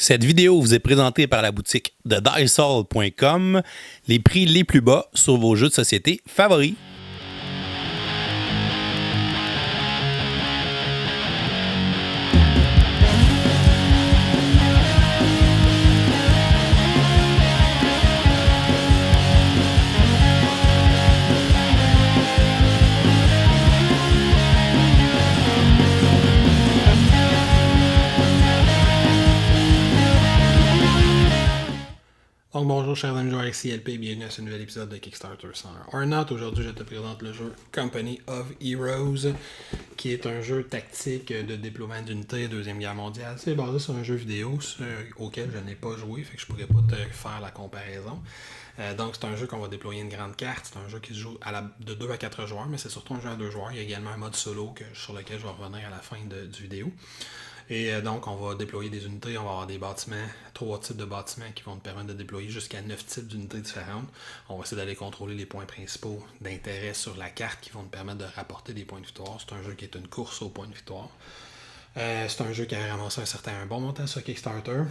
Cette vidéo vous est présentée par la boutique de Diceall.com, les prix les plus bas sur vos jeux de société favoris. Donc bonjour chers amis joueurs XCLP, bienvenue à ce nouvel épisode de Kickstarter 101 or Not. Aujourd'hui je te présente le jeu Company of Heroes, qui est un jeu tactique de déploiement d'unités Deuxième Guerre mondiale. C'est basé sur un jeu vidéo auquel je n'ai pas joué, fait que je pourrais pas te faire la comparaison. Donc c'est un jeu qu'on va déployer une grande carte, c'est un jeu qui se joue de 2 à 4 joueurs, mais c'est surtout un jeu à 2 joueurs. Il y a également un mode solo sur lequel je vais revenir à la fin du vidéo. Et donc, on va déployer des unités, on va avoir des bâtiments, 3 types de bâtiments qui vont nous permettre de déployer jusqu'à 9 types d'unités différentes. On va essayer d'aller contrôler les points principaux d'intérêt sur la carte qui vont nous permettre de rapporter des points de victoire. C'est un jeu qui est une course aux points de victoire. C'est un jeu qui a ramassé un bon montant sur Kickstarter,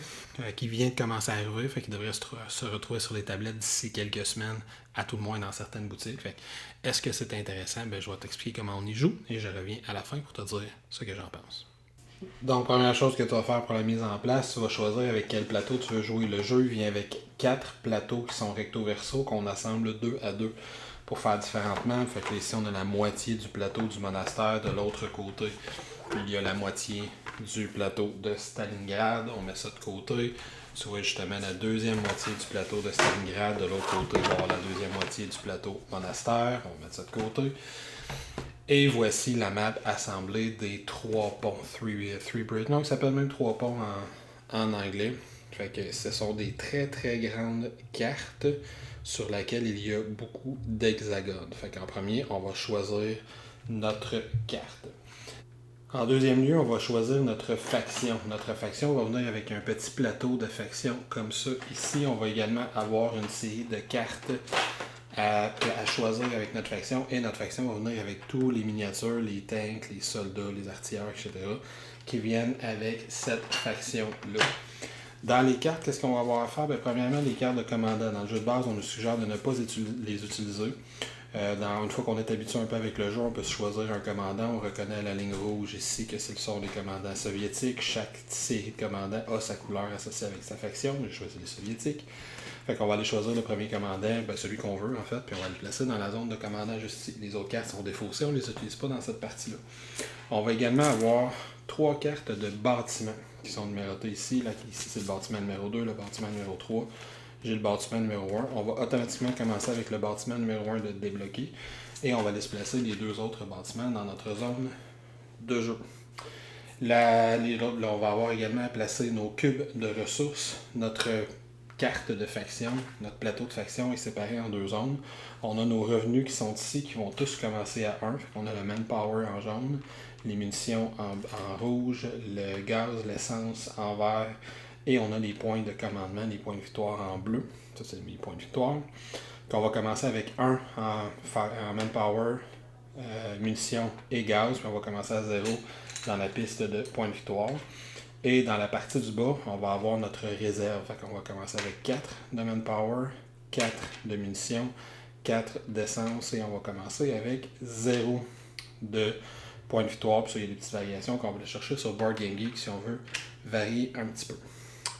qui vient de commencer à arriver, fait qu'il devrait se retrouver sur les tablettes d'ici quelques semaines, à tout le moins dans certaines boutiques. Fait est-ce que c'est intéressant? Je vais t'expliquer comment on y joue et je reviens à la fin pour te dire ce que j'en pense. Donc, première chose que tu vas faire pour la mise en place, tu vas choisir avec quel plateau tu veux jouer. Le jeu vient avec 4 plateaux qui sont recto-verso qu'on assemble 2 à 2 pour faire différemment. Fait que ici, on a la moitié du plateau du monastère. De l'autre côté, il y a la moitié du plateau de Stalingrad. On met ça de côté. Tu vois justement la deuxième moitié du plateau de Stalingrad. De l'autre côté, on va avoir la deuxième moitié du plateau monastère. On met ça de côté. Et voici la map assemblée des 3 ponts, 3 bridges. Donc, ça s'appelle même 3 ponts en anglais. Fait que ce sont des très très grandes cartes sur lesquelles il y a beaucoup d'hexagones. Fait qu'en premier, on va choisir notre carte. En deuxième lieu, on va choisir notre faction. Notre faction va venir avec un petit plateau de faction comme ça. Ici, on va également avoir une série de cartes à choisir avec notre faction, et notre faction va venir avec tous les miniatures, les tanks, les soldats, les artilleurs, etc. qui viennent avec cette faction-là. Dans les cartes, qu'est-ce qu'on va avoir à faire? Premièrement, les cartes de commandant. Dans le jeu de base, on nous suggère de ne pas les utiliser. Une fois qu'on est habitué un peu avec le jeu, on peut choisir un commandant. On reconnaît la ligne rouge ici que ce sont les commandants soviétiques. Chaque série de commandants a sa couleur associée avec sa faction. J'ai choisi les soviétiques. Fait qu'on va aller choisir le premier commandant, celui qu'on veut en fait, puis on va le placer dans la zone de commandant juste ici. Les autres cartes sont défaussées, on ne les utilise pas dans cette partie-là. On va également avoir 3 cartes de bâtiments qui sont numérotées ici. Ici c'est le bâtiment numéro 2, le bâtiment numéro 3. J'ai le bâtiment numéro 1. On va automatiquement commencer avec le bâtiment numéro 1 de débloquer. Et on va laisser placer les 2 autres bâtiments dans notre zone de jeu. Là, on va avoir également placé nos cubes de ressources. Notre carte de faction, notre plateau de faction est séparé en 2 zones. On a nos revenus qui sont ici, qui vont tous commencer à 1. On a le manpower en jaune, les munitions en rouge, le gaz, l'essence en vert, et on a les points de commandement, les points de victoire en bleu. Ça, c'est mes points de victoire. Donc, on va commencer avec 1 en manpower, munitions et gaz, puis on va commencer à 0 dans la piste de points de victoire. Et dans la partie du bas, on va avoir notre réserve. Fait qu'on va commencer avec 4 de manpower, 4 de munitions, 4 d'essence, et on va commencer avec 0 de points de victoire. Puis ça, il y a des petites variations qu'on va aller chercher sur Board Game Geek si on veut varier un petit peu.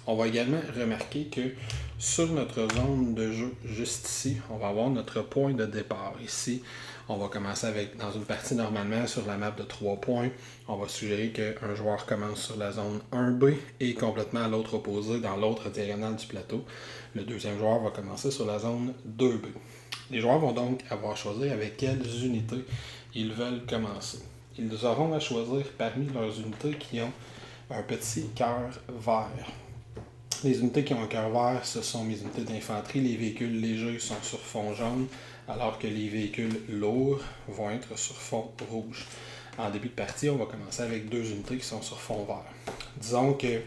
On va également remarquer que sur notre zone de jeu, juste ici, on va avoir notre point de départ. Ici, on va commencer dans une partie normalement sur la map de 3 points. On va suggérer qu'un joueur commence sur la zone 1B et complètement à l'autre opposé, dans l'autre diagonale du plateau. Le deuxième joueur va commencer sur la zone 2B. Les joueurs vont donc avoir choisi avec quelles unités ils veulent commencer. Ils auront à choisir parmi leurs unités qui ont un petit cœur vert. Les unités qui ont un cœur vert, ce sont mes unités d'infanterie. Les véhicules légers sont sur fond jaune, alors que les véhicules lourds vont être sur fond rouge. En début de partie, on va commencer avec 2 unités qui sont sur fond vert. Disons que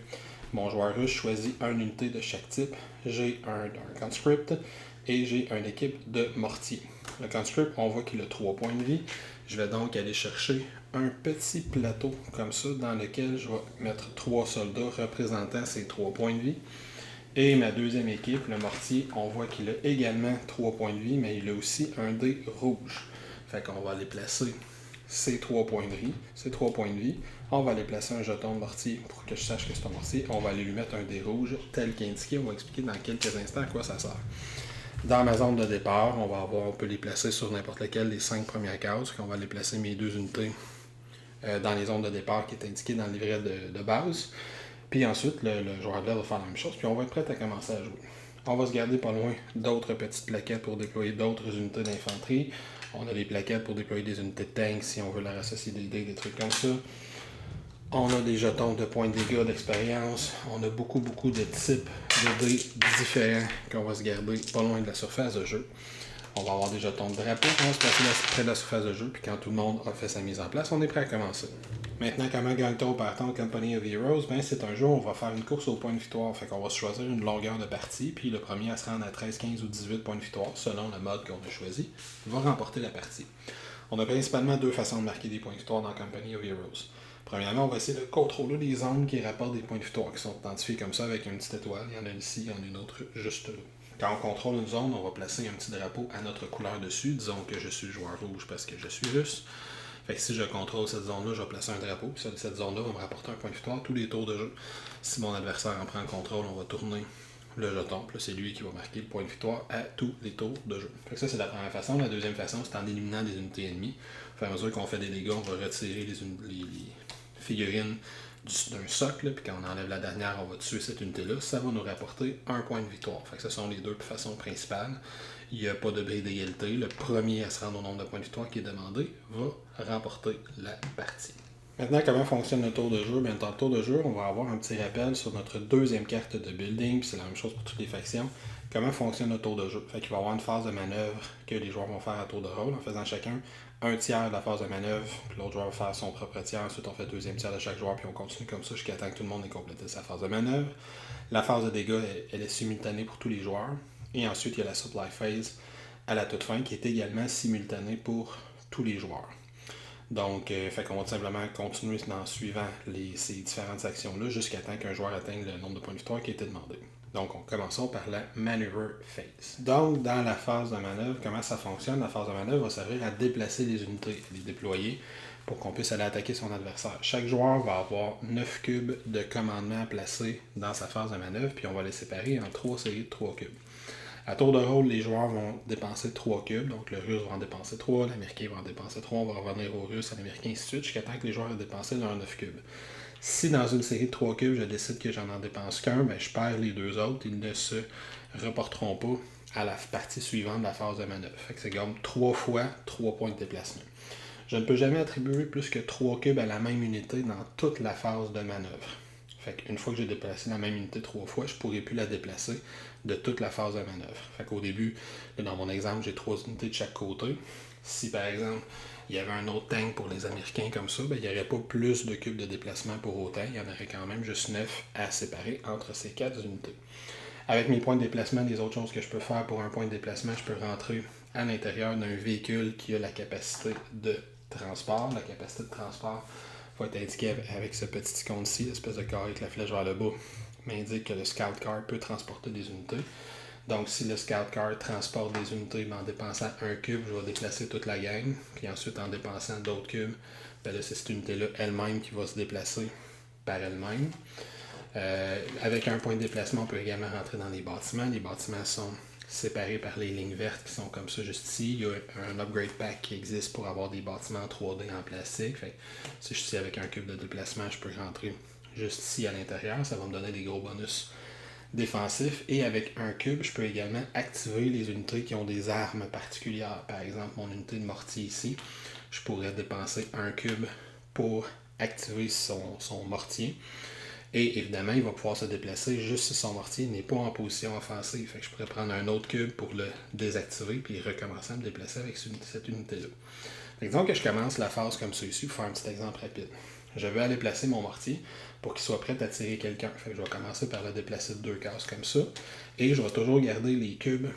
mon joueur russe choisit une unité de chaque type. J'ai un conscript et j'ai une équipe de mortier. Le conscript, on voit qu'il a 3 points de vie. Je vais donc aller chercher un petit plateau comme ça dans lequel je vais mettre 3 soldats représentant ces 3 points de vie. Et ma deuxième équipe, le mortier, on voit qu'il a également 3 points de vie, mais il a aussi un dé rouge. Fait qu'on va aller placer ces 3 points de vie. On va aller placer un jeton de mortier pour que je sache que c'est un mortier. On va aller lui mettre un dé rouge tel qu'indiqué. On va expliquer dans quelques instants à quoi ça sert. Dans ma zone de départ, on peut les placer sur n'importe lequel des 5 premières cases. On va aller placer mes 2 unités dans les zones de départ qui est indiqué dans le livret de base. Puis ensuite, le joueur adverse va faire la même chose. Puis on va être prêt à commencer à jouer. On va se garder pas loin d'autres petites plaquettes pour déployer d'autres unités d'infanterie. On a des plaquettes pour déployer des unités de tank si on veut leur associer des dés, des trucs comme ça. On a des jetons de points de dégâts, d'expérience. On a beaucoup de types de dés différents qu'on va se garder pas loin de la surface de jeu. On va avoir des jetons de drapeau qui vont se placer près de la surface de jeu. Puis quand tout le monde a fait sa mise en place, on est prêt à commencer. Maintenant, comment gagne-t-on par Company of Heroes? Ben, c'est un jeu où on va faire une course au point de victoire. Fait qu'on va se choisir une longueur de partie. Puis le premier à se rendre à 13, 15 ou 18 points de victoire, selon le mode qu'on a choisi, va remporter la partie. On a principalement 2 façons de marquer des points de victoire dans Company of Heroes. Premièrement, on va essayer de contrôler les zones qui rapportent des points de victoire, qui sont identifiés comme ça avec une petite étoile. Il y en a une ici, il y en a une autre juste là. Quand on contrôle une zone, on va placer un petit drapeau à notre couleur dessus. Disons que je suis joueur rouge parce que je suis russe. Fait que si je contrôle cette zone-là, je vais placer un drapeau. Puis cette zone-là va me rapporter un point de victoire tous les tours de jeu. Si mon adversaire en prend le contrôle, on va tourner le jeton. Puis là, c'est lui qui va marquer le point de victoire à tous les tours de jeu. Fait que ça, c'est la première façon. La deuxième façon, c'est en éliminant des unités ennemies. Au fur et à mesure qu'on fait des dégâts, on va retirer les figurines d'un socle, puis quand on enlève la dernière, on va tuer cette unité-là. Ça va nous rapporter un point de victoire. Fait que ce sont les 2 façons principales. Il n'y a pas de bris d'égalité. Le premier à se rendre au nombre de points de victoire qui est demandé va remporter la partie. Maintenant, comment fonctionne le tour de jeu? Bien, dans le tour de jeu, on va avoir un petit rappel sur notre deuxième carte de building, puis c'est la même chose pour toutes les factions. Comment fonctionne le tour de jeu? Fait qu'il va y avoir une phase de manœuvre que les joueurs vont faire à tour de rôle, en faisant chacun un tiers de la phase de manœuvre, puis l'autre joueur va faire son propre tiers, ensuite on fait le deuxième tiers de chaque joueur, puis on continue comme ça jusqu'à temps que tout le monde ait complété sa phase de manœuvre. La phase de dégâts, elle est simultanée pour tous les joueurs. Et ensuite, il y a la supply phase à la toute fin qui est également simultanée pour tous les joueurs. Donc, fait qu'on va tout simplement continuer en suivant ces différentes actions-là jusqu'à temps qu'un joueur atteigne le nombre de points de victoire qui a été demandé. Donc, commençons par la Maneuver Phase. Donc, dans la phase de manœuvre, comment ça fonctionne? La phase de manœuvre va servir à déplacer les unités, les déployer pour qu'on puisse aller attaquer son adversaire. Chaque joueur va avoir 9 cubes de commandement à placer dans sa phase de manœuvre, puis on va les séparer en 3 séries de 3 cubes. À tour de rôle, les joueurs vont dépenser 3 cubes. Donc le russe va en dépenser 3, l'américain va en dépenser 3, on va revenir au russe, à l'américain, ainsi de suite, jusqu'à temps que les joueurs aient dépensé leurs 9 cubes. Si dans une série de 3 cubes, je décide que j'en dépense qu'un, ben, je perds les 2 autres. Ils ne se reporteront pas à la partie suivante de la phase de manœuvre. Fait que c'est comme 3 fois 3 points de déplacement. Je ne peux jamais attribuer plus que 3 cubes à la même unité dans toute la phase de manœuvre. Fait qu'une fois que j'ai déplacé la même unité 3 fois, je ne pourrai plus la déplacer de toute la phase de manœuvre. Fait qu'au début, dans mon exemple, j'ai 3 unités de chaque côté. Si par exemple, il y avait un autre tank pour les Américains comme ça, ben, il n'y aurait pas plus de cubes de déplacement pour autant. Il y en aurait quand même juste 9 à séparer entre ces 4 unités. Avec mes points de déplacement, les autres choses que je peux faire pour un point de déplacement, je peux rentrer à l'intérieur d'un véhicule qui a la capacité de transport. La capacité de transport va être indiquée avec ce petit icône-ci, l'espèce de carré avec la flèche vers le bas, m'indique que le Scout Car peut transporter des unités. Donc, si le Scout Car transporte des unités, en dépensant un cube, je vais déplacer toute la gang. Puis ensuite, en dépensant d'autres cubes, ben là, c'est cette unité-là elle-même qui va se déplacer par elle-même. Avec un point de déplacement, on peut également rentrer dans les bâtiments. Les bâtiments sont séparés par les lignes vertes qui sont comme ça juste ici. Il y a un upgrade pack qui existe pour avoir des bâtiments en 3D en plastique. Fait que, si je suis ici avec un cube de déplacement, je peux rentrer juste ici à l'intérieur. Ça va me donner des gros bonus défensifs. Et avec un cube, je peux également activer les unités qui ont des armes particulières. Par exemple, mon unité de mortier ici, je pourrais dépenser un cube pour activer son mortier. Et évidemment, il va pouvoir se déplacer juste si son mortier n'est pas en position offensive. Fait que je pourrais prendre un autre cube pour le désactiver puis recommencer à me déplacer avec cette unité-là. Disons que je commence la phase comme ça ici pour faire un petit exemple rapide. Je vais aller placer mon mortier pour qu'il soit prêt à tirer quelqu'un. Fait que je vais commencer par le déplacer de 2 cases comme ça. Et je vais toujours garder les cubes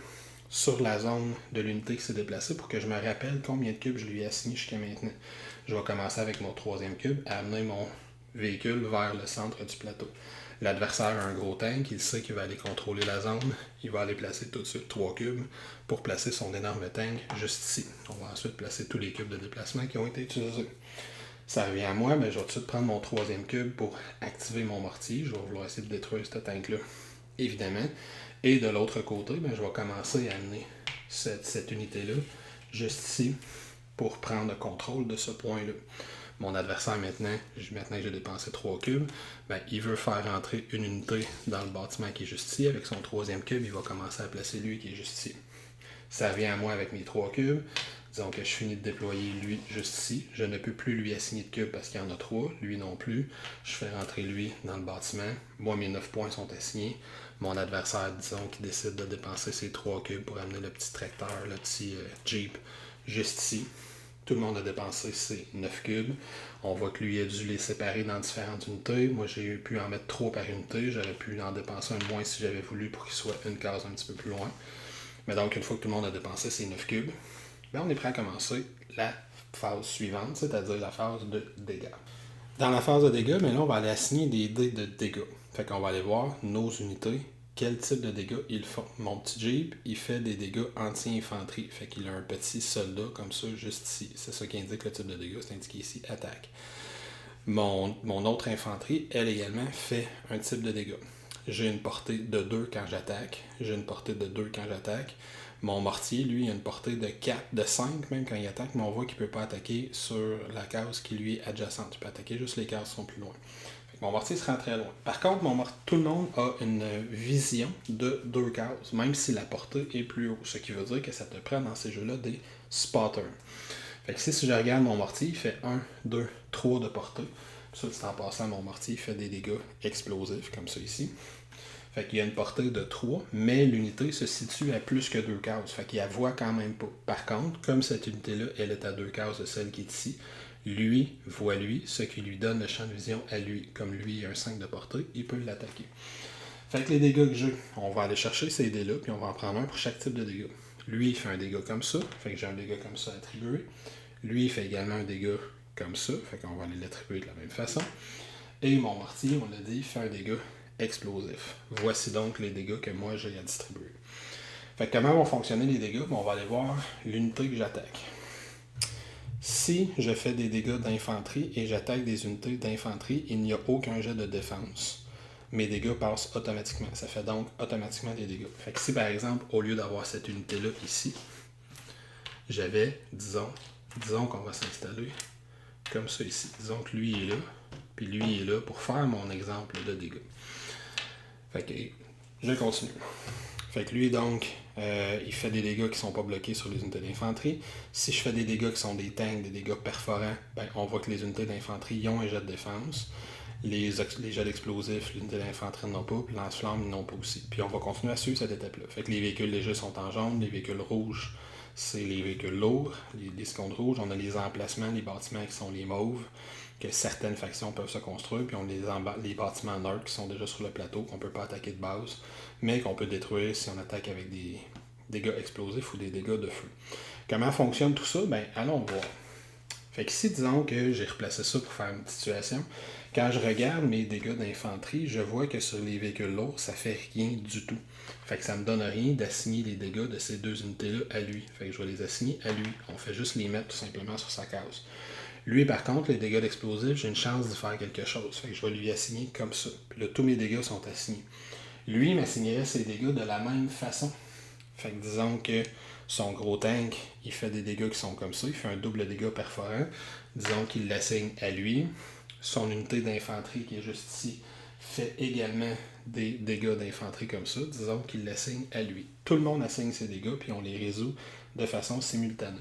sur la zone de l'unité qui s'est déplacée pour que je me rappelle combien de cubes je lui ai assigné jusqu'à maintenant. Je vais commencer avec mon troisième cube à amener mon véhicule vers le centre du plateau. L'adversaire a un gros tank, il sait qu'il va aller contrôler la zone, il va aller placer tout de suite 3 cubes pour placer son énorme tank juste ici. On va ensuite placer tous les cubes de déplacement qui ont été utilisés. Ça revient à moi, mais je vais tout de suite prendre mon troisième cube pour activer mon mortier. Je vais vouloir essayer de détruire ce tank-là, évidemment. Et de l'autre côté, je vais commencer à amener cette unité-là juste ici pour prendre le contrôle de ce point-là. Mon adversaire, maintenant que j'ai dépensé 3 cubes, il veut faire rentrer une unité dans le bâtiment qui est juste ici. Avec son troisième cube, il va commencer à placer lui qui est juste ici. Ça revient à moi avec mes 3 cubes. Disons que je finis de déployer lui juste ici. Je ne peux plus lui assigner de cubes parce qu'il y en a 3. Lui non plus. Je fais rentrer lui dans le bâtiment. Moi, mes 9 points sont assignés. Mon adversaire, disons, qui décide de dépenser ses 3 cubes pour amener le petit tracteur, le petit Jeep juste ici. Tout le monde a dépensé ses 9 cubes. On voit que lui a dû les séparer dans différentes unités. Moi, j'ai pu en mettre 3 par unité. J'aurais pu en dépenser un de moins si j'avais voulu pour qu'il soit une case un petit peu plus loin. Mais donc, une fois que tout le monde a dépensé ses 9 cubes, on est prêt à commencer la phase suivante, c'est-à-dire la phase de dégâts. Dans la phase de dégâts, là, on va aller assigner des dés de dégâts. Fait qu'on va aller voir nos unités, quel type de dégâts ils font. Mon petit Jeep, il fait des dégâts anti-infanterie. Fait qu'il a un petit soldat comme ça, juste ici. C'est ça qui indique le type de dégâts, c'est indiqué ici, attaque. Mon autre infanterie, elle également, fait un type de dégâts. J'ai une portée de 2 quand j'attaque. J'ai une portée de 2 quand j'attaque. Mon mortier, lui, il a une portée de 4, de 5 même quand il attaque, mais on voit qu'il ne peut pas attaquer sur la case qui lui est adjacente. Il peut attaquer juste les cases qui sont plus loin. Mon mortier se rend très loin. Par contre, tout le monde a une vision de 2 cases, même si la portée est plus haut. Ce qui veut dire que ça te prend dans ces jeux-là des spotters. Fait que si je regarde mon mortier, il fait 1, 2, 3 de portée. Puis ça, c'est en passant, mon mortier fait des dégâts explosifs, comme ça ici. Fait qu'il y a une portée de 3, mais l'unité se situe à plus que 2 cases. Fait qu'il la voit quand même pas. Par contre, comme cette unité-là, elle est à 2 cases de celle qui est ici, lui voit lui, ce qui lui donne le champ de vision à lui. Comme lui a un 5 de portée, il peut l'attaquer. Fait que les dégâts que j'ai, on va aller chercher ces dés-là, puis on va en prendre un pour chaque type de dégâts. Lui, il fait un dégât comme ça, fait que j'ai un dégât comme ça attribué. Lui, il fait également un dégât comme ça, fait qu'on va aller l'attribuer de la même façon. Et mon mortier, on l'a dit, fait un dégât explosif. Voici donc les dégâts que moi j'ai à distribuer. Fait que comment vont fonctionner les dégâts? On va aller voir l'unité que j'attaque. Si je fais des dégâts d'infanterie et j'attaque des unités d'infanterie, il n'y a aucun jet de défense. Mes dégâts passent automatiquement. Ça fait donc automatiquement des dégâts. Fait que si par exemple, au lieu d'avoir cette unité-là ici, j'avais, disons qu'on va s'installer comme ça ici. Disons que lui est là, puis lui est là pour faire mon exemple de dégâts. Fait que je continue. Fait que lui, donc, il fait des dégâts qui ne sont pas bloqués sur les unités d'infanterie. Si je fais des dégâts qui sont des tanks, des dégâts perforants, on voit que les unités d'infanterie ont un jet de défense. Les jets d'explosifs, les unités d'infanterie n'ont pas, puis lance-flammes, ils n'ont pas aussi. Puis on va continuer à suivre cette étape-là. Fait que les véhicules légers sont en jaune, les véhicules rouges, c'est les véhicules lourds, les secondes rouges. On a les emplacements, les bâtiments qui sont les mauves, que certaines factions peuvent se construire, puis on a les bâtiments neutres qui sont déjà sur le plateau, qu'on ne peut pas attaquer de base, mais qu'on peut détruire si on attaque avec des dégâts explosifs ou des dégâts de feu. Comment fonctionne tout ça? Allons voir. Fait qu'ici, disons que j'ai replacé ça pour faire une petite situation. Quand je regarde mes dégâts d'infanterie, je vois que sur les véhicules lourds, ça fait rien du tout. Fait que ça me donne rien d'assigner les dégâts de ces deux unités-là à lui. Fait que je vais les assigner à lui. On fait juste les mettre tout simplement sur sa case. Lui, par contre, les dégâts d'explosifs, j'ai une chance de faire quelque chose. Fait que je vais lui assigner comme ça. Puis là, tous mes dégâts sont assignés. Lui m'assignerait ses dégâts de la même façon. Fait que disons que son gros tank, il fait des dégâts qui sont comme ça. Il fait un double dégât perforant. Disons qu'il l'assigne à lui. Son unité d'infanterie qui est juste ici fait également des dégâts d'infanterie comme ça. Disons qu'il l'assigne à lui. Tout le monde assigne ses dégâts, puis on les résout de façon simultanée.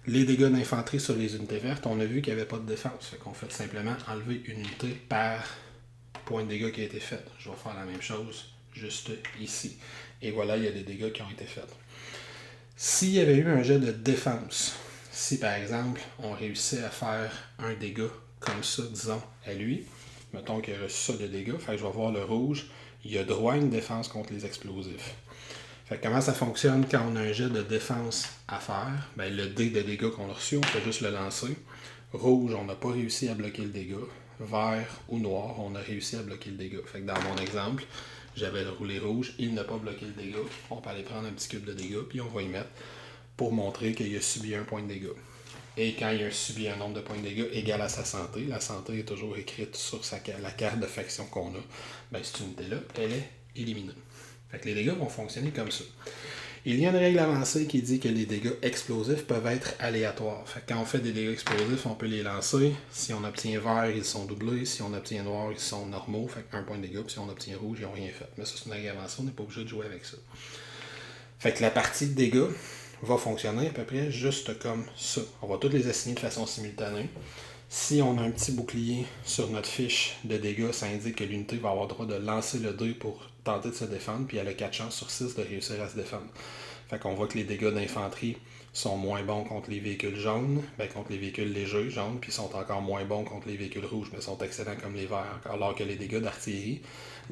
Les dégâts d'infanterie sur les unités vertes, on a vu qu'il n'y avait pas de défense. Fait qu'on fait simplement enlever une unité par point de dégâts qui a été fait. Je vais faire la même chose juste ici. Et voilà, il y a des dégâts qui ont été faits. S'il y avait eu un jet de défense, si par exemple on réussit à faire un dégât comme ça, disons, à lui, mettons qu'il a reçu ça de dégâts, fait que je vais voir le rouge, il a droit à une défense contre les explosifs. Fait que comment ça fonctionne quand on a un jet de défense à faire? Ben, le dé de dégâts qu'on a reçu, on fait juste le lancer. Rouge, on n'a pas réussi à bloquer le dégât. Vert ou noir, on a réussi à bloquer le dégât. Fait que dans mon exemple, j'avais roulé rouge, il n'a pas bloqué le dégât. On peut aller prendre un petit cube de dégâts, puis on va y mettre pour montrer qu'il a subi un point de dégâts. Et quand il a subi un nombre de points de dégâts égal à sa santé, la santé est toujours écrite sur la carte de faction qu'on a, ben, cette unité-là, elle est éliminée. Fait que les dégâts vont fonctionner comme ça. Il y a une règle avancée qui dit que les dégâts explosifs peuvent être aléatoires. Fait que quand on fait des dégâts explosifs, on peut les lancer. Si on obtient vert, ils sont doublés. Si on obtient noir, ils sont normaux. Fait qu'un point de dégâts. Puis si on obtient rouge, ils n'ont rien fait. Mais ça, c'est une règle avancée. On n'est pas obligé de jouer avec ça. Fait que la partie de dégâts va fonctionner à peu près juste comme ça. On va toutes les assigner de façon simultanée. Si on a un petit bouclier sur notre fiche de dégâts, ça indique que l'unité va avoir le droit de lancer le dé pour tenter de se défendre, puis elle a 4 chances sur 6 de réussir à se défendre. Fait qu'on voit que les dégâts d'infanterie sont moins bons contre les véhicules jaunes, contre les véhicules légers jaunes, puis sont encore moins bons contre les véhicules rouges, mais sont excellents comme les verts. Alors que les dégâts d'artillerie,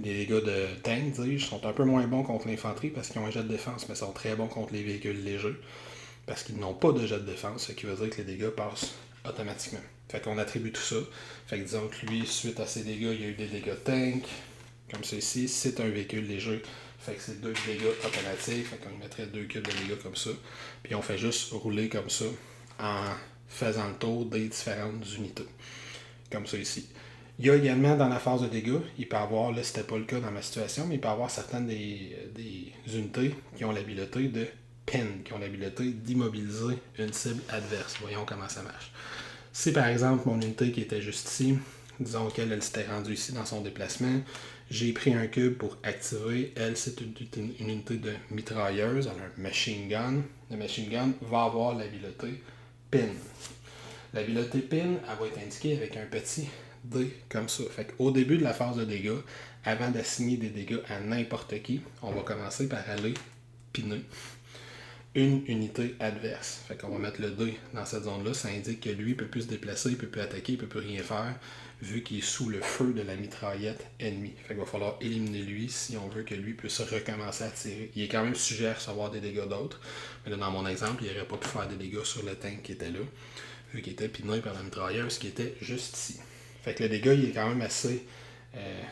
les dégâts de tank, dis-je, sont un peu moins bons contre l'infanterie parce qu'ils ont un jet de défense, mais sont très bons contre les véhicules légers parce qu'ils n'ont pas de jet de défense, ce qui veut dire que les dégâts passent automatiquement. Fait qu'on attribue tout ça. Fait que disons que lui, suite à ses dégâts, il y a eu des dégâts tank, comme ceci. C'est un véhicule léger. Fait que c'est 2 dégâts automatiques. Fait qu'on mettrait 2 cubes de dégâts comme ça. Puis on fait juste rouler comme ça en faisant le tour des différentes unités. Comme ça ici. Il y a également dans la phase de dégâts, il peut y avoir, là c'était pas le cas dans ma situation, mais il peut y avoir certaines des unités qui ont l'habileté de pin, qui ont l'habileté d'immobiliser une cible adverse. Voyons comment ça marche. Si par exemple mon unité qui était juste ici, disons qu'elle s'était rendue ici dans son déplacement, j'ai pris un cube pour activer, elle c'est une unité de mitrailleuse, elle a un machine gun. Le machine gun va avoir l'habileté pin. L'habileté pin, elle va être indiquée avec un petit D comme ça. Fait qu'au début de la phase de dégâts, avant d'assigner des dégâts à n'importe qui, on va commencer par aller piner une unité adverse. Fait qu'on va mettre le D dans cette zone-là. Ça indique que lui ne peut plus se déplacer, il ne peut plus attaquer, il ne peut plus rien faire, vu qu'il est sous le feu de la mitraillette ennemie. Fait qu'il va falloir éliminer lui si on veut que lui puisse recommencer à tirer. Il est quand même sujet à recevoir des dégâts d'autres. Mais là, dans mon exemple, il n'aurait pas pu faire des dégâts sur le tank qui était là, vu qu'il était piné par la mitrailleuse qui était juste ici. Fait que le dégât, il est quand même assez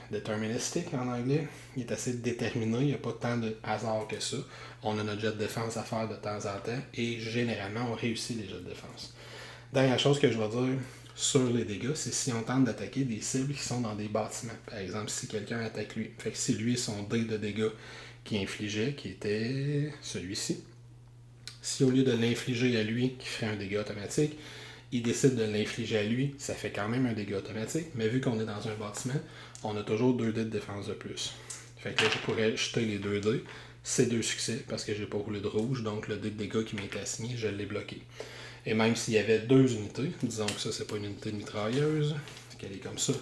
déterministique en anglais. Il est assez déterminé, il n'y a pas tant de hasard que ça. On a notre jet de défense à faire de temps en temps et généralement on réussit les jets de défense. Dernière chose que je vais dire sur les dégâts, c'est si on tente d'attaquer des cibles qui sont dans des bâtiments. Par exemple, si quelqu'un attaque lui. Fait que si lui, son dé de dégâts qui infligeait, qui était celui-ci, si au lieu de l'infliger à lui, qui ferait un dégât automatique, il décide de l'infliger à lui, ça fait quand même un dégât automatique, mais vu qu'on est dans un bâtiment, on a toujours 2 dés de défense de plus. Fait que là, je pourrais jeter les 2 dés, c'est 2 succès, parce que j'ai pas roulé de rouge, donc le dé de dégâts qui m'était assigné, je l'ai bloqué. Et même s'il y avait 2 unités, disons que ça, c'est pas une unité de mitrailleuse, qu'elle est comme ça,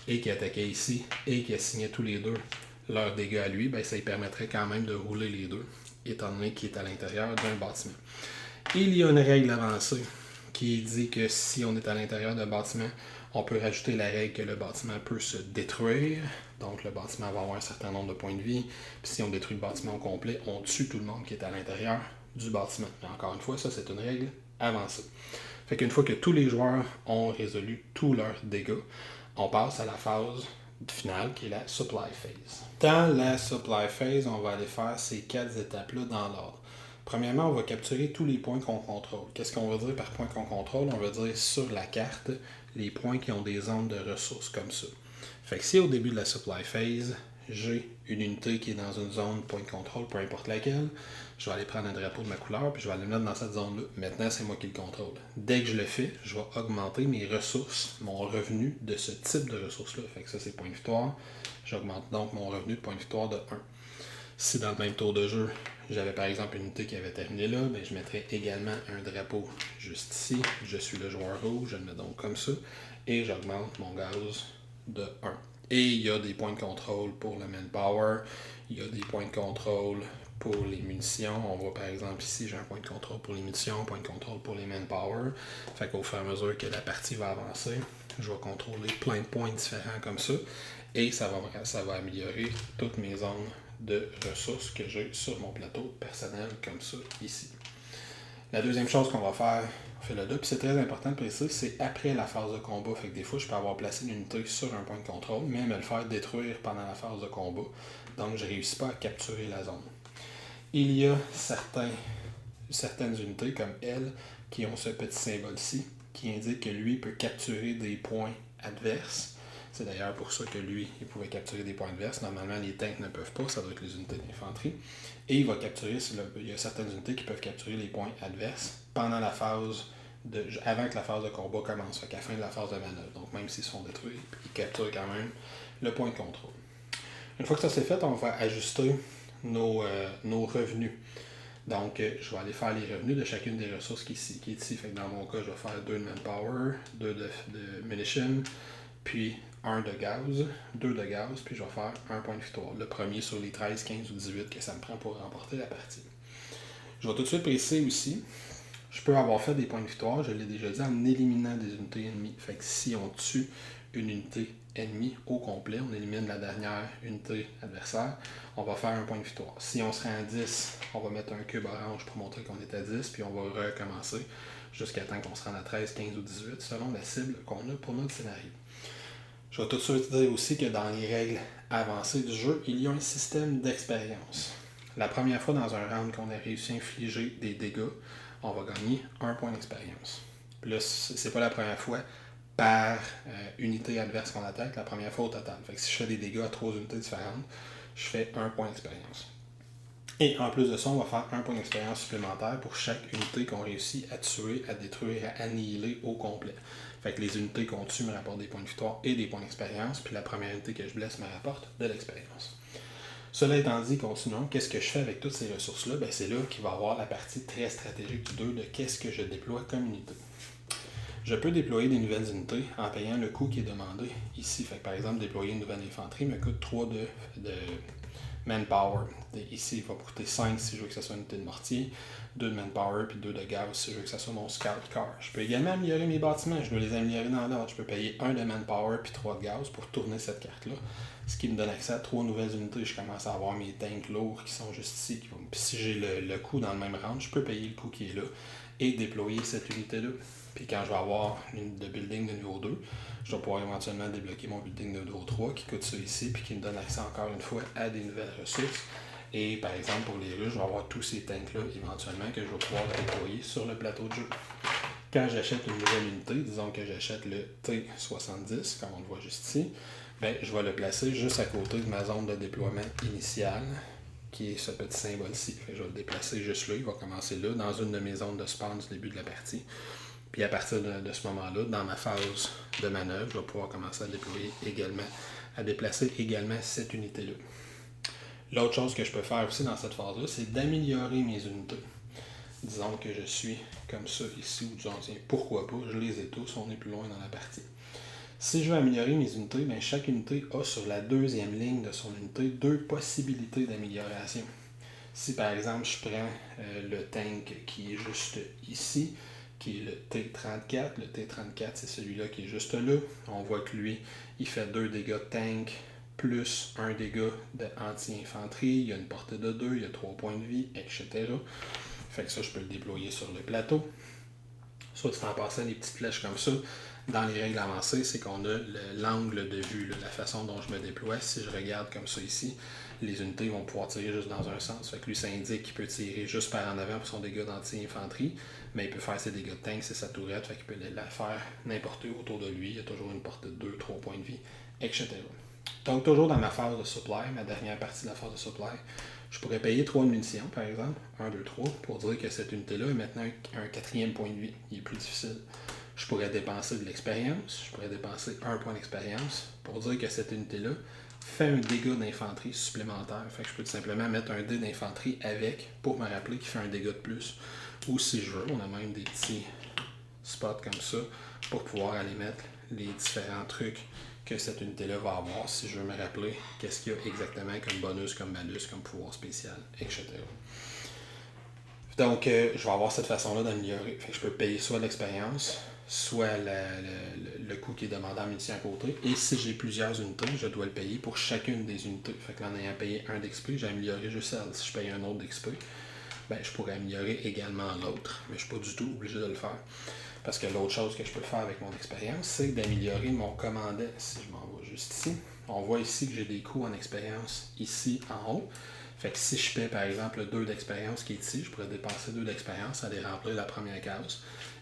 et qui attaquait ici, et qui assignait tous les 2 leurs dégâts à lui, ben ça lui permettrait quand même de rouler les 2, étant donné qu'il est à l'intérieur d'un bâtiment. Il y a une règle avancée qui dit que si on est à l'intérieur d'un bâtiment, on peut rajouter la règle que le bâtiment peut se détruire. Donc le bâtiment va avoir un certain nombre de points de vie. Puis si on détruit le bâtiment au complet, on tue tout le monde qui est à l'intérieur du bâtiment. Mais encore une fois, ça c'est une règle avancée. Fait qu'une fois que tous les joueurs ont résolu tous leurs dégâts, on passe à la phase finale qui est la supply phase. Dans la supply phase, on va aller faire ces 4 étapes-là dans l'ordre. Premièrement, on va capturer tous les points qu'on contrôle. Qu'est-ce qu'on veut dire par point qu'on contrôle? On veut dire sur la carte les points qui ont des zones de ressources comme ça. Fait que si au début de la supply phase, j'ai une unité qui est dans une zone point de contrôle, peu importe laquelle, je vais aller prendre un drapeau de ma couleur puis je vais aller le mettre dans cette zone-là. Maintenant, c'est moi qui le contrôle. Dès que je le fais, je vais augmenter mes ressources, mon revenu de ce type de ressources-là. Fait que ça, c'est point de victoire. J'augmente donc mon revenu de point de victoire de 1. Si dans le même tour de jeu, j'avais par exemple une unité qui avait terminé là, ben je mettrais également un drapeau juste ici. Je suis le joueur rouge, je le mets donc comme ça. Et j'augmente mon gaz de 1. Et il y a des points de contrôle pour le manpower. Il y a des points de contrôle pour les munitions. On voit par exemple ici, j'ai un point de contrôle pour les munitions, un point de contrôle pour les manpower. Fait qu'au fur et à mesure que la partie va avancer, je vais contrôler plein de points différents comme ça. Et ça va améliorer toutes mes zones de ressources que j'ai sur mon plateau personnel, comme ça, ici. La deuxième chose qu'on va faire, on fait le là, puis c'est très important de préciser, c'est après la phase de combat. Fait que des fois, je peux avoir placé une unité sur un point de contrôle, mais me le faire détruire pendant la phase de combat. Donc, je ne réussis pas à capturer la zone. Il y a certaines unités, comme elle, qui ont ce petit symbole-ci, qui indique que lui peut capturer des points adverses. C'est d'ailleurs pour ça que lui, il pouvait capturer des points adverses. Normalement, les tanks ne peuvent pas, ça doit être les unités d'infanterie. Et il va capturer, il y a certaines unités qui peuvent capturer les points adverses pendant la phase avant que la phase de combat commence, à la fin de la phase de manœuvre. Donc même s'ils se font détruire, ils capturent quand même le point de contrôle. Une fois que ça c'est fait, on va ajuster nos revenus. Donc, je vais aller faire les revenus de chacune des ressources qui est ici. Fait que dans mon cas, je vais faire 2 de manpower, 2 de munitions, puis 1 de gaz, 2 de gaz, puis je vais faire un point de victoire. Le premier sur les 13, 15 ou 18 que ça me prend pour remporter la partie. Je vais tout de suite préciser aussi, je peux avoir fait des points de victoire, je l'ai déjà dit, en éliminant des unités ennemies. Fait que si on tue une unité ennemie au complet, on élimine la dernière unité adversaire, on va faire un point de victoire. Si on se rend à 10, on va mettre un cube orange pour montrer qu'on est à 10, puis on va recommencer jusqu'à temps qu'on se rende à 13, 15 ou 18, selon la cible qu'on a pour notre scénario. Je vais tout de suite dire aussi que dans les règles avancées du jeu, il y a un système d'expérience. La première fois dans un round qu'on a réussi à infliger des dégâts, on va gagner un point d'expérience. Puis là, c'est pas la première fois par unité adverse qu'on attaque, la première fois au total. Fait que si je fais des dégâts à 3 unités différentes, je fais un point d'expérience. Et en plus de ça, on va faire un point d'expérience supplémentaire pour chaque unité qu'on réussit à tuer, à détruire, à annihiler au complet. Fait que les unités qu'on tue me rapportent des points de victoire et des points d'expérience, puis la première unité que je blesse me rapporte de l'expérience. Cela étant dit, continuons. Qu'est-ce que je fais avec toutes ces ressources-là? Ben, c'est là qu'il va y avoir la partie très stratégique du 2 de qu'est-ce que je déploie comme unité. Je peux déployer des nouvelles unités en payant le coût qui est demandé ici. Fait que, par exemple, déployer une nouvelle infanterie me coûte 3 de manpower. Ici, il va coûter 5 si je veux que ce soit une unité de mortier, 2 de manpower puis 2 de gaz si je veux que ce soit mon scout car. Je peux également améliorer mes bâtiments. Je dois les améliorer dans l'ordre. Je peux payer 1 de manpower puis 3 de gaz pour tourner cette carte-là. Ce qui me donne accès à 3 nouvelles unités. Je commence à avoir mes tanks lourds qui sont juste ici. Puis si j'ai le coût dans le même range, je peux payer le coût qui est là et déployer cette unité-là. Puis quand je vais avoir le building de niveau 2, je vais pouvoir éventuellement débloquer mon building de niveau 3 qui coûte ça ici, puis qui me donne accès encore une fois à des nouvelles ressources. Et par exemple, pour les Russes, je vais avoir tous ces tanks-là éventuellement que je vais pouvoir déployer sur le plateau de jeu. Quand j'achète une nouvelle unité, disons que j'achète le T70, comme on le voit juste ici, ben, je vais le placer juste à côté de ma zone de déploiement initiale, qui est ce petit symbole-ci. Je vais le déplacer juste là, il va commencer là, dans une de mes zones de spawn du début de la partie. Puis à partir de ce moment-là, dans ma phase de manœuvre, je vais pouvoir commencer à déployer également, à déplacer également cette unité-là. L'autre chose que je peux faire aussi dans cette phase-là, c'est d'améliorer mes unités. Disons que je suis comme ça ici, ou disons, tiens, pourquoi pas, je les ai tous, on est plus loin dans la partie. Si je veux améliorer mes unités, bien, chaque unité a sur la deuxième ligne de son unité 2 possibilités d'amélioration. Si par exemple je prends le tank qui est juste ici, qui est le T34. Le T34, c'est celui-là qui est juste là. On voit que lui, il fait 2 dégâts de tank plus 1 dégât d'anti-infanterie. Il y a une portée de 2, il y a 3 points de vie, etc. Fait que ça, je peux le déployer sur le plateau. Soit en passant des petites flèches comme ça. Dans les règles avancées, c'est qu'on a l'angle de vue, la façon dont je me déploie. Si je regarde comme ça ici, les unités vont pouvoir tirer juste dans un sens. Fait que lui, ça indique qu'il peut tirer juste par en avant pour son dégât d'anti-infanterie, mais il peut faire ses dégâts de tank, c'est sa tourette, fait qu'il peut la faire n'importe où autour de lui. Il y a toujours une portée de 2, 3 points de vie, etc. Donc, toujours dans ma phase de supply, ma dernière partie de la phase de supply, je pourrais payer 3 munitions, par exemple, 1, 2, 3, pour dire que cette unité-là est maintenant un 4e point de vie. Il est plus difficile. Je pourrais dépenser de l'expérience, je pourrais dépenser 1 point d'expérience pour dire que cette unité-là fait un dégât d'infanterie supplémentaire. Fait que je peux tout simplement mettre un dé d'infanterie avec pour me rappeler qu'il fait un dégât de plus. Ou si je veux, on a même des petits spots comme ça pour pouvoir aller mettre les différents trucs que cette unité-là va avoir si je veux me rappeler qu'est-ce qu'il y a exactement comme bonus, comme malus, comme pouvoir spécial, etc. Donc, je vais avoir cette façon-là d'améliorer. Fait que je peux payer soit l'expérience, soit le coût qui est demandé en munitions à côté. Et si j'ai plusieurs unités, je dois le payer pour chacune des unités. Fait que en ayant payé un d'XP, j'ai amélioré juste celle. Si je paye un autre d'XP, ben, je pourrais améliorer également l'autre. Mais je ne suis pas du tout obligé de le faire. Parce que l'autre chose que je peux faire avec mon expérience, c'est d'améliorer mon commandant. Si je m'en vais juste ici, on voit ici que j'ai des coûts en expérience ici en haut. Fait que si je paie par exemple 2 d'expérience qui est ici, je pourrais dépenser 2 d'expérience, aller remplir la première case.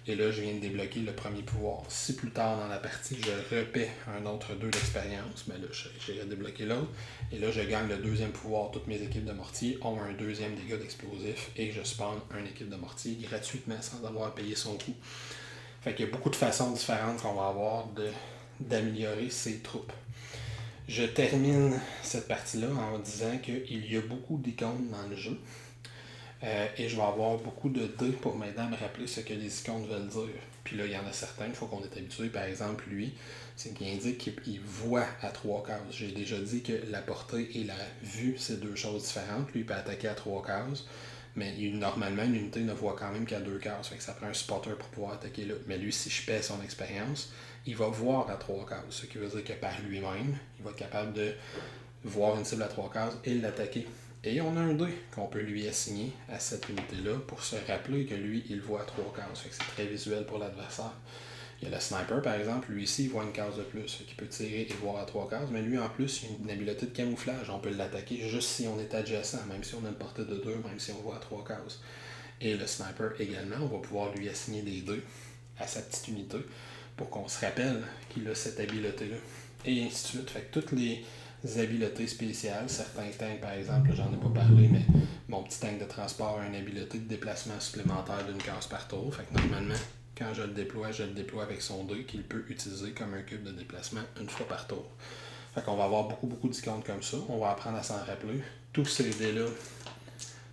Et là, je viens de débloquer le premier pouvoir. Si plus tard dans la partie, je repaie un autre 2 d'expérience, ben là, j'ai débloqué l'autre. Et là, je gagne le deuxième pouvoir. Toutes mes équipes de mortier ont un deuxième dégât d'explosif et je spawn une équipe de mortier gratuitement sans avoir à payer son coût. Fait qu'il y a beaucoup de façons différentes qu'on va avoir d'améliorer ses troupes. Je termine cette partie-là en disant qu'il y a beaucoup d'icônes dans le jeu. Et je vais avoir beaucoup de dés pour m'aider à me rappeler ce que les icônes veulent dire. Puis là, il y en a certains, une fois qu'on est habitué, par exemple, lui, c'est qu'il indique qu'il voit à 3 cases. J'ai déjà dit que la portée et la vue, c'est 2 choses différentes. Lui, il peut attaquer à 3 cases, mais normalement, une unité ne voit quand même qu'à 2 cases. Fait que ça prend un spotter pour pouvoir attaquer là. Mais lui, si je paie son expérience, il va voir à 3 cases. Ce qui veut dire que par lui-même, il va être capable de voir une cible à 3 cases et l'attaquer. Et on a un dé qu'on peut lui assigner à cette unité-là pour se rappeler que lui, il voit à 3 cases. Fait que c'est très visuel pour l'adversaire. Il y a le sniper, par exemple, lui ici, il voit une case de plus. Fait qu'il peut tirer et voir à 3 cases, mais lui, en plus, il a une habileté de camouflage. On peut l'attaquer juste si on est adjacent, même si on a une portée de 2, même si on voit à 3 cases. Et le sniper également, on va pouvoir lui assigner des dés à sa petite unité pour qu'on se rappelle qu'il a cette habileté-là. Et ainsi de suite. Fait que toutes les habiletés spéciales, certains tanks par exemple, j'en ai pas parlé, mais mon petit tank de transport a une habileté de déplacement supplémentaire d'une case par tour. Fait que normalement, quand je le déploie avec son dé qu'il peut utiliser comme un cube de déplacement une fois par tour. Fait qu'on va avoir beaucoup d'icônes comme ça. On va apprendre à s'en rappeler. Tous ces dés-là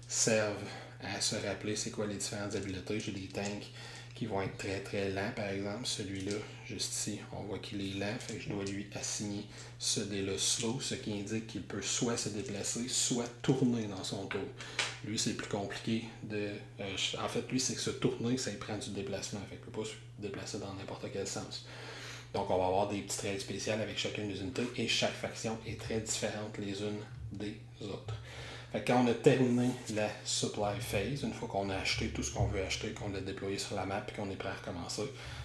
servent à se rappeler c'est quoi les différentes habiletés. J'ai des tanks qui vont être très lents, par exemple. Celui-là, juste ici, on voit qu'il est lent, fait que je dois lui assigner ce dé-là slow, ce qui indique qu'il peut soit se déplacer, soit tourner dans son tour. Lui, c'est plus compliqué de... en fait, lui, c'est que se tourner, ça prend du déplacement, fait qu'il ne peut pas se déplacer dans n'importe quel sens. Donc, on va avoir des petites règles spéciales avec chacune des unités, et chaque faction est très différente les unes des autres. Fait que quand on a terminé la supply phase, une fois qu'on a acheté tout ce qu'on veut acheter, qu'on l'a déployé sur la map et qu'on est prêt à recommencer,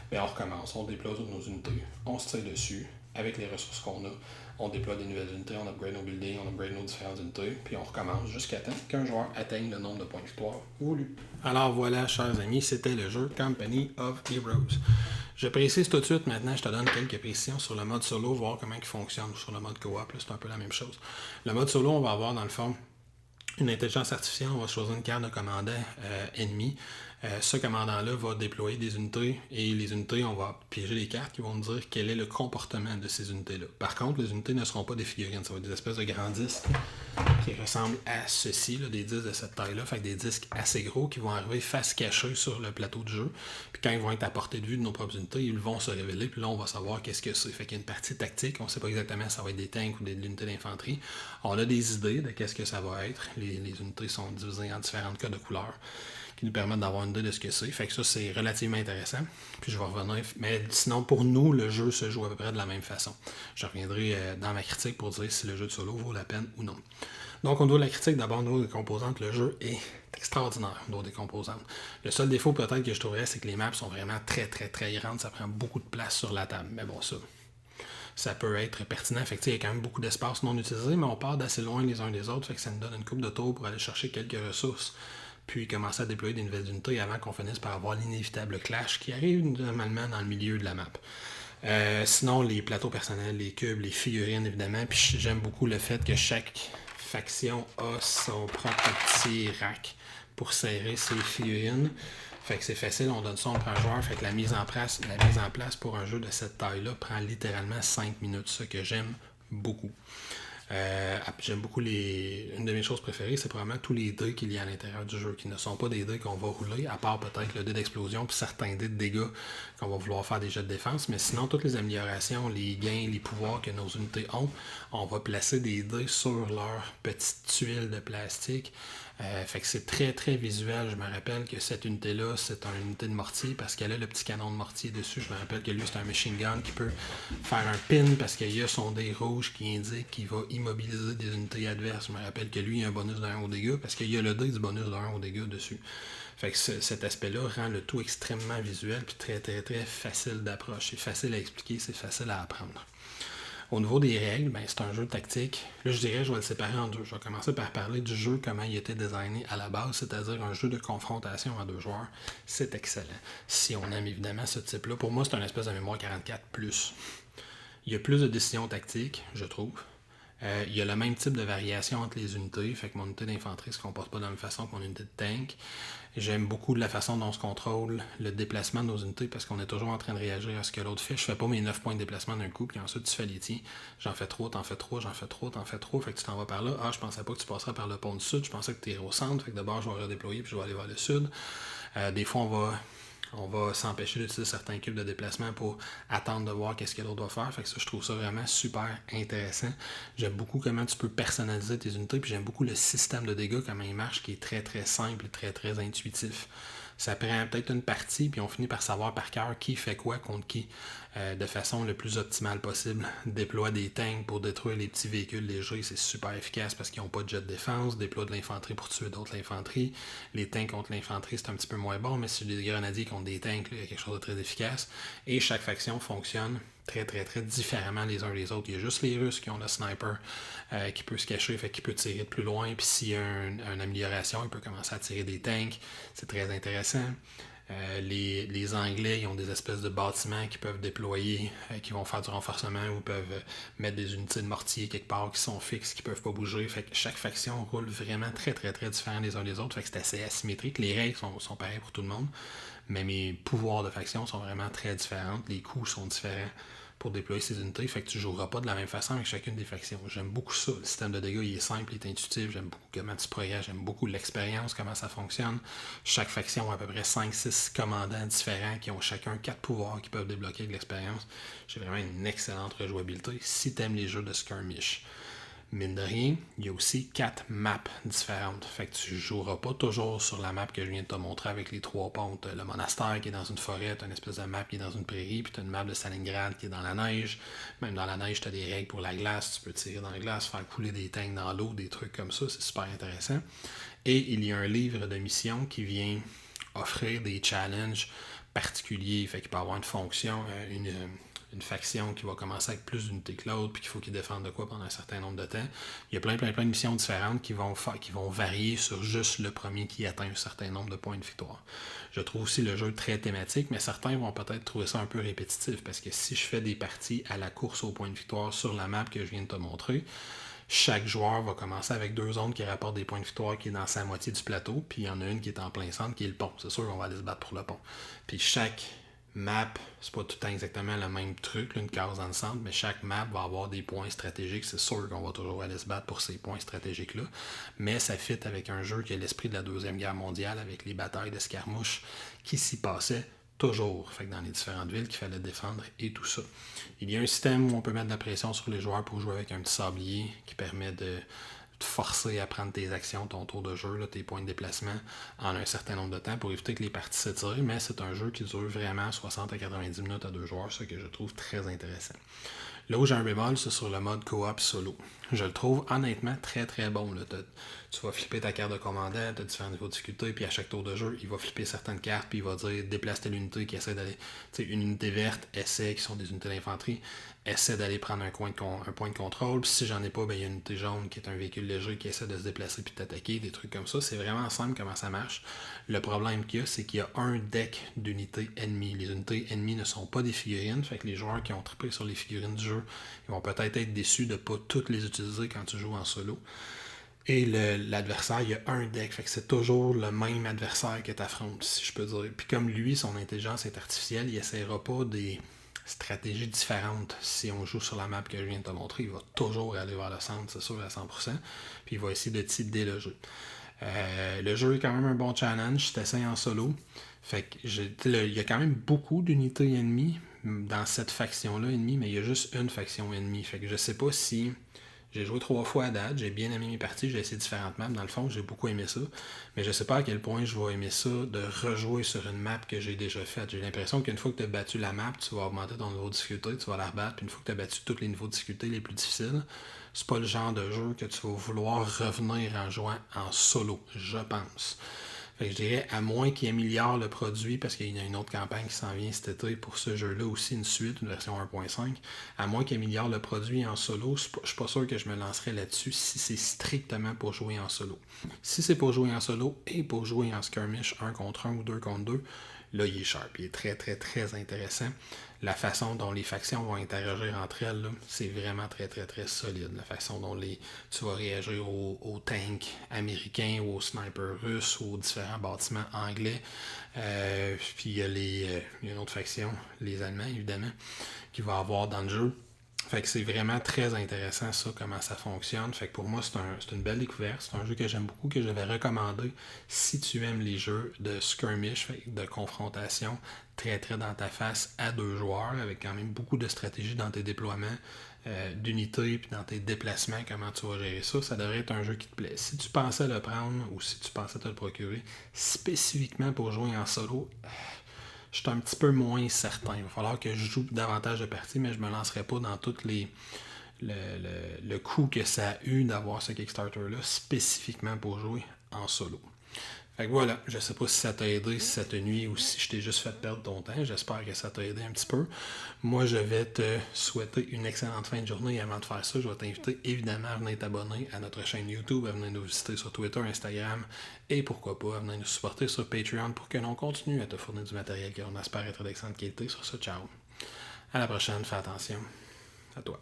bien on recommence, on déploie toutes nos unités, on se tire dessus avec les ressources qu'on a, on déploie des nouvelles unités, on upgrade nos buildings, on upgrade nos différentes unités, puis on recommence jusqu'à temps qu'un joueur atteigne le nombre de points de victoire voulu. Alors voilà, chers amis, c'était le jeu Company of Heroes. Je précise tout de suite, maintenant je te donne quelques précisions sur le mode solo, voir comment il fonctionne, sur le mode co-op, c'est un peu la même chose. Le mode solo, on va avoir dans le fond une intelligence artificielle, on va choisir une carte de commandant ennemi. Ce commandant-là va déployer des unités et les unités, on va piéger les cartes qui vont nous dire quel est le comportement de ces unités-là. Par contre, les unités ne seront pas des figurines, ça va être des espèces de grands disques qui ressemblent à ceci, là, des disques de cette taille-là, fait des disques assez gros qui vont arriver face cachée sur le plateau de jeu. Puis quand ils vont être à portée de vue de nos propres unités, ils vont se révéler, puis là on va savoir qu'est-ce que c'est. Fait qu'il y a une partie tactique, on ne sait pas exactement si ça va être des tanks ou des unités d'infanterie. On a des idées de qu'est-ce que ça va être. Les unités sont divisées en différentes cas de couleurs qui nous permettent d'avoir une idée de ce que c'est. Fait que ça, c'est relativement intéressant. Puis je vais revenir. Mais sinon, pour nous, le jeu se joue à peu près de la même façon. Je reviendrai dans ma critique pour dire si le jeu de solo vaut la peine ou non. Donc, au niveau de la critique, d'abord, au niveau des composantes, le jeu est extraordinaire au niveau des composantes. Le seul défaut peut-être que je trouverais, c'est que les maps sont vraiment très grandes. Ça prend beaucoup de place sur la table. Mais bon, ça peut être pertinent. Fait que, il y a quand même beaucoup d'espace non utilisé, mais on part d'assez loin les uns des autres. Fait que ça nous donne une coupe de tours pour aller chercher quelques ressources, puis commencer à déployer des nouvelles unités avant qu'on finisse par avoir l'inévitable clash qui arrive normalement dans le milieu de la map. Sinon, les plateaux personnels, les cubes, les figurines, évidemment. Puis j'aime beaucoup le fait que chaque faction a son propre petit rack pour serrer ses figurines. Fait que c'est facile, on donne ça, on prend un joueur. Fait que la mise en place pour un jeu de cette taille-là prend littéralement 5 minutes, ce que j'aime beaucoup. J'aime beaucoup une de mes choses préférées, c'est probablement tous les dés qu'il y a à l'intérieur du jeu, qui ne sont pas des dés qu'on va rouler, à part peut-être le dé d'explosion puis certains dés de dégâts qu'on va vouloir faire des jets de défense, mais sinon toutes les améliorations, les gains, les pouvoirs que nos unités ont, on va placer des dés sur leur petite tuile de plastique Fait que c'est très très visuel. Je me rappelle que cette unité-là, c'est une unité de mortier parce qu'elle a le petit canon de mortier dessus. Je me rappelle que lui, c'est un machine gun qui peut faire un pin parce qu'il y a son dé rouge qui indique qu'il va immobiliser des unités adverses. Je me rappelle que lui, il a un bonus de 1 au dégât parce qu'il y a le dé du bonus de 1 au dégât dessus. Fait que cet aspect-là rend le tout extrêmement visuel puis très très très facile d'approche. C'est facile à expliquer, c'est facile à apprendre. Au niveau des règles, ben, c'est un jeu tactique. Là, je dirais, je vais le séparer en deux. Je vais commencer par parler du jeu, comment il était designé à la base, c'est-à-dire un jeu de confrontation à 2 joueurs. C'est excellent. Si on aime évidemment ce type-là, pour moi, c'est un espèce de mémoire 44+. Il y a plus de décisions tactiques, je trouve. Il y a le même type de variation entre les unités, fait que mon unité d'infanterie ne se comporte pas de la même façon que mon unité de tank. J'aime beaucoup la façon dont on se contrôle le déplacement de nos unités parce qu'on est toujours en train de réagir à ce que l'autre fait. Je fais pas mes 9 points de déplacement d'un coup, puis ensuite tu fais les tiens. J'en fais 3, t'en fais 3, j'en fais 3, t'en fais 3, fait que tu t'en vas par là. Ah, je pensais pas que tu passerais par le pont du sud, je pensais que tu irais au centre, fait que d'abord je vais redéployer puis je vais aller vers le sud. Des fois, on va s'empêcher d'utiliser certains cubes de déplacement pour attendre de voir qu'est-ce que l'autre va faire. Fait que ça, je trouve ça vraiment super intéressant. J'aime beaucoup comment tu peux personnaliser tes unités, puis j'aime beaucoup le système de dégâts, comment il marche, qui est très très simple et très très intuitif. Ça prend peut-être une partie, puis on finit par savoir par cœur qui fait quoi contre qui, de façon le plus optimale possible. Déploie des tanks pour détruire les petits véhicules légers, c'est super efficace parce qu'ils n'ont pas de jet de défense. Déploie de l'infanterie pour tuer d'autres l'infanterie. Les tanks contre l'infanterie, c'est un petit peu moins bon, mais si j'ai des grenadiers contre des tanks, là, il y a quelque chose de très efficace. Et chaque faction fonctionne très très très différemment les uns les autres. Il y a juste les Russes qui ont le sniper qui peut se cacher, fait qu'il peut tirer de plus loin, puis s'il y a une amélioration, il peut commencer à tirer des tanks. C'est très intéressant. Les Anglais, ils ont des espèces de bâtiments qui peuvent déployer, qui vont faire du renforcement ou peuvent mettre des unités de mortier quelque part qui sont fixes, qui peuvent pas bouger. Fait que chaque faction roule vraiment très très très différent les uns des autres. Fait que c'est assez asymétrique. Les règles sont pareilles pour tout le monde, mais mes pouvoirs de faction sont vraiment très différents. Les coups sont différents pour déployer ces unités, fait que tu ne joueras pas de la même façon avec chacune des factions. J'aime beaucoup ça. Le système de dégâts, il est simple, il est intuitif. J'aime beaucoup comment tu progresses, j'aime beaucoup l'expérience, comment ça fonctionne. Chaque faction a à peu près 5-6 commandants différents qui ont chacun 4 pouvoirs qui peuvent débloquer de l'expérience. J'ai vraiment une excellente rejouabilité si tu aimes les jeux de skirmish. Mine de rien, il y a aussi 4 maps différentes. Fait que tu ne joueras pas toujours sur la map que je viens de te montrer avec les 3 ponts. Le monastère qui est dans une forêt, tu as une espèce de map qui est dans une prairie, puis tu as une map de Stalingrad qui est dans la neige. Même dans la neige, tu as des règles pour la glace. Tu peux tirer dans la glace, faire couler des tanks dans l'eau, des trucs comme ça. C'est super intéressant. Et il y a un livre de mission qui vient offrir des challenges particuliers. Fait qu'il peut avoir une fonction, une faction qui va commencer avec plus d'unités que l'autre, puis qu'il faut qu'ils défendent de quoi pendant un certain nombre de temps. Il y a plein de missions différentes qui vont varier sur juste le premier qui atteint un certain nombre de points de victoire. Je trouve aussi le jeu très thématique, mais certains vont peut-être trouver ça un peu répétitif, parce que si je fais des parties à la course aux points de victoire sur la map que je viens de te montrer, chaque joueur va commencer avec 2 zones qui rapportent des points de victoire qui est dans sa moitié du plateau, puis il y en a une qui est en plein centre, qui est le pont. C'est sûr qu'on va aller se battre pour le pont. Puis chaque map, c'est pas tout le temps exactement le même truc, là, une case dans le centre, mais chaque map va avoir des points stratégiques. C'est sûr qu'on va toujours aller se battre pour ces points stratégiques-là, mais ça fit avec un jeu qui a l'esprit de la Deuxième Guerre mondiale, avec les batailles d'escarmouches qui s'y passaient toujours, fait que dans les différentes villes qu'il fallait défendre et tout ça. Il y a un système où on peut mettre de la pression sur les joueurs pour jouer avec un petit sablier qui permet de te forcer à prendre tes actions, ton tour de jeu, là, tes points de déplacement en un certain nombre de temps pour éviter que les parties s'étirent, mais c'est un jeu qui dure vraiment 60 à 90 minutes à 2 joueurs, ce que je trouve très intéressant. Là où j'ai un bémol, c'est sur le mode co-op solo. Je le trouve honnêtement très très bon. Là. Tu vas flipper ta carte de commandant, tu as différents niveaux de difficulté, puis à chaque tour de jeu, il va flipper certaines cartes, puis il va dire déplace telle unité qui essaie d'aller. Tu sais, une unité verte, essaie, qui sont des unités d'infanterie, essaie d'aller prendre un point de contrôle, puis si j'en ai pas, ben, il y a une unité jaune qui est un véhicule léger qui essaie de se déplacer puis de t'attaquer, des trucs comme ça. C'est vraiment simple comment ça marche. Le problème qu'il y a, c'est qu'il y a un deck d'unités ennemies. Les unités ennemies ne sont pas des figurines, fait que les joueurs qui ont trippé sur les figurines du jeu, ils vont peut-être être déçus de ne pas toutes les utiliser quand tu joues en solo. Et l'adversaire, il y a un deck, fait que c'est toujours le même adversaire que tu affrontes, si je peux dire. Puis comme lui, son intelligence est artificielle, il n'essaiera pas des stratégies différentes. Si on joue sur la map que je viens de te montrer, il va toujours aller vers le centre, c'est sûr, à 100%. Puis il va essayer de tilder le jeu. Le jeu est quand même un bon challenge, si tu essaies en solo. Fait que il y a quand même beaucoup d'unités ennemies dans cette faction-là ennemie, mais il y a juste une faction ennemie. Fait que je sais pas si J'ai joué 3 fois à date, j'ai bien aimé mes parties, j'ai essayé différentes maps. Dans le fond, j'ai beaucoup aimé ça. Mais je sais pas à quel point je vais aimer ça de rejouer sur une map que j'ai déjà faite. J'ai l'impression qu'une fois que tu as battu la map, tu vas augmenter ton niveau de difficulté, tu vas la rebattre. Puis une fois que tu as battu tous les niveaux de difficulté les plus difficiles, c'est pas le genre de jeu que tu vas vouloir revenir en jouant en solo, je pense. Fait que je dirais, à moins qu'il améliore le produit, parce qu'il y a une autre campagne qui s'en vient cet été pour ce jeu-là aussi, une suite, une version 1.5, à moins qu'il améliore le produit en solo, je suis pas sûr que je me lancerai là-dessus si c'est strictement pour jouer en solo. Si c'est pour jouer en solo et pour jouer en skirmish 1 contre 1 ou 2 contre 2, là, il est sharp. Il est très, très, très intéressant. La façon dont les factions vont interagir entre elles, là, c'est vraiment très, très, très solide. La façon dont tu vas réagir aux tanks américains, aux snipers russes, aux différents bâtiments anglais. Puis il y a une autre faction, les Allemands, évidemment, qu'il va avoir dans le jeu. Fait que c'est vraiment très intéressant ça, comment ça fonctionne. Fait que pour moi, c'est une belle découverte. C'est un jeu que j'aime beaucoup, que je vais recommander si tu aimes les jeux de skirmish, de confrontation, très très dans ta face à 2 joueurs, avec quand même beaucoup de stratégie dans tes déploiements d'unités, puis dans tes déplacements, comment tu vas gérer ça. Ça devrait être un jeu qui te plaît. Si tu pensais le prendre ou si tu pensais te le procurer spécifiquement pour jouer en solo, je suis un petit peu moins certain. Il va falloir que je joue davantage de parties, mais je ne me lancerai pas dans tout le coût que ça a eu d'avoir ce Kickstarter-là spécifiquement pour jouer en solo. Fait que voilà, je sais pas si ça t'a aidé, si ça te nuit ou si je t'ai juste fait perdre ton temps. J'espère que ça t'a aidé un petit peu. Moi, je vais te souhaiter une excellente fin de journée. Et avant de faire ça, je vais t'inviter évidemment à venir t'abonner à notre chaîne YouTube, à venir nous visiter sur Twitter, Instagram et pourquoi pas à venir nous supporter sur Patreon pour que l'on continue à te fournir du matériel qui on espère être d'excellente qualité. Sur ça, ciao. À la prochaine, fais attention. À toi.